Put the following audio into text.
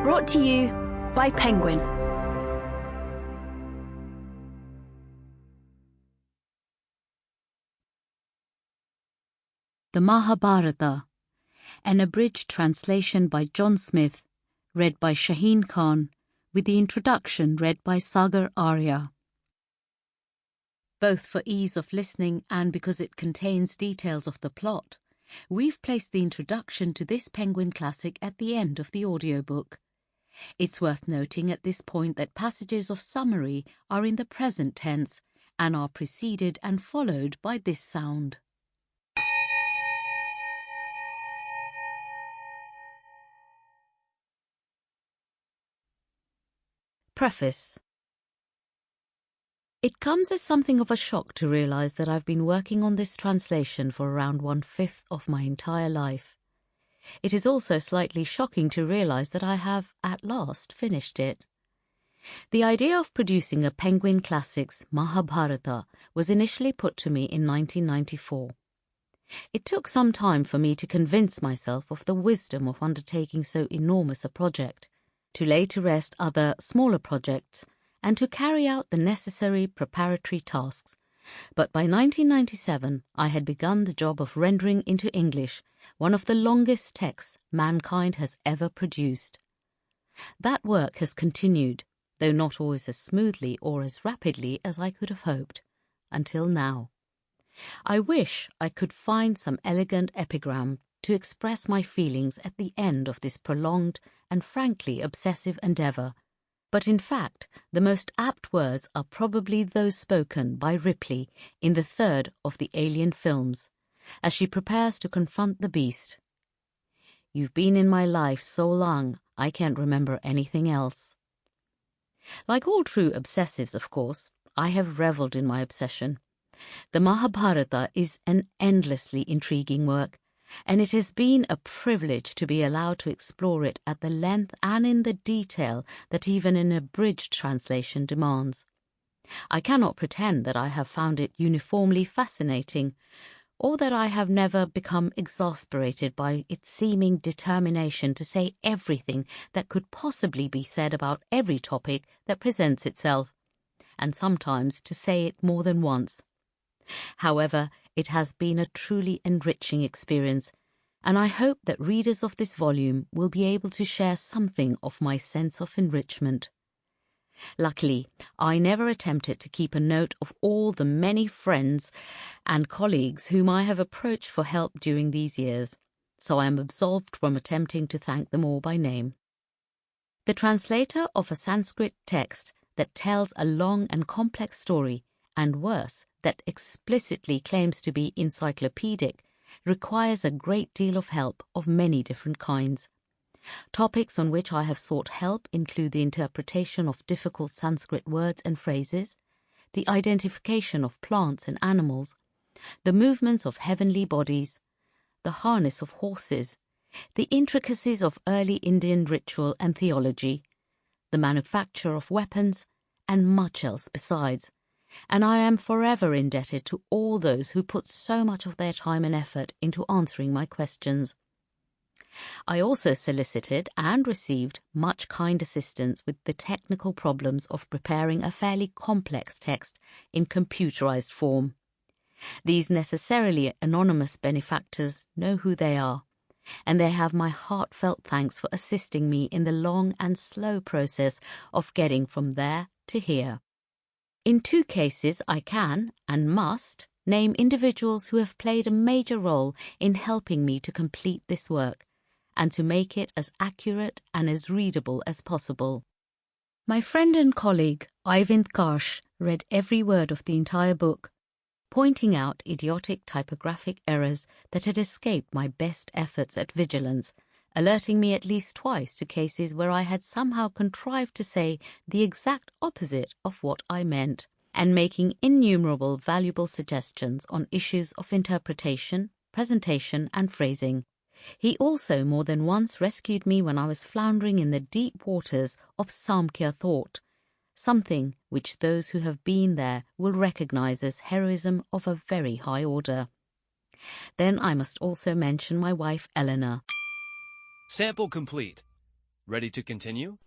Brought to you by Penguin. The Mahabharata, an abridged translation by John Smith, read by Shaheen Khan, with the introduction read by Sagar Arya. Both for ease of listening and because it contains details of the plot, we've placed the introduction to this Penguin classic at the end of the audiobook. It's worth noting at this point that passages of summary are in the present tense and are preceded and followed by this sound. Preface. It comes as something of a shock to realise that I've been working on this translation for around 1/5 of my entire life. It is also slightly shocking to realise that I have, at last, finished it. The idea of producing a Penguin Classics Mahabharata was initially put to me in 1994. It took some time for me to convince myself of the wisdom of undertaking so enormous a project, to lay to rest other, smaller projects, and to carry out the necessary preparatory tasks. But by 1997, I had begun the job of rendering into English one of the longest texts mankind has ever produced. That work has continued, though not always as smoothly or as rapidly as I could have hoped, until now. I wish I could find some elegant epigram to express my feelings at the end of this prolonged and frankly obsessive endeavour, but in fact the most apt words are probably those spoken by Ripley in the third of the Alien films, as she prepares to confront the beast. "You've been in my life so long, I can't remember anything else." Like all true obsessives, of course, I have revelled in my obsession. The Mahabharata is an endlessly intriguing work, and it has been a privilege to be allowed to explore it at the length and in the detail that even an abridged translation demands. I cannot pretend that I have found it uniformly fascinating, or that I have never become exasperated by its seeming determination to say everything that could possibly be said about every topic that presents itself, and sometimes to say it more than once. However, it has been a truly enriching experience, and I hope that readers of this volume will be able to share something of my sense of enrichment. Luckily, I never attempted to keep a note of all the many friends and colleagues whom I have approached for help during these years, so I am absolved from attempting to thank them all by name. The translator of a Sanskrit text that tells a long and complex story, and worse, that explicitly claims to be encyclopedic, requires a great deal of help of many different kinds. Topics on which I have sought help include the interpretation of difficult Sanskrit words and phrases, the identification of plants and animals, the movements of heavenly bodies, the harness of horses, the intricacies of early Indian ritual and theology, the manufacture of weapons, and much else besides. And I am forever indebted to all those who put so much of their time and effort into answering my questions. I also solicited and received much kind assistance with the technical problems of preparing a fairly complex text in computerized form. These necessarily anonymous benefactors know who they are, and they have my heartfelt thanks for assisting me in the long and slow process of getting from there to here. In 2 cases I can, and must, name individuals who have played a major role in helping me to complete this work, and to make it as accurate and as readable as possible. My friend and colleague, Eivind Karsh, read every word of the entire book, pointing out idiotic typographic errors that had escaped my best efforts at vigilance, alerting me at least twice to cases where I had somehow contrived to say the exact opposite of what I meant, and making innumerable valuable suggestions on issues of interpretation, presentation, and phrasing. He also more than once rescued me when I was floundering in the deep waters of Samkhya thought, something which those who have been there will recognize as heroism of a very high order. Then I must also mention my wife Eleanor. Sample complete. Ready to continue?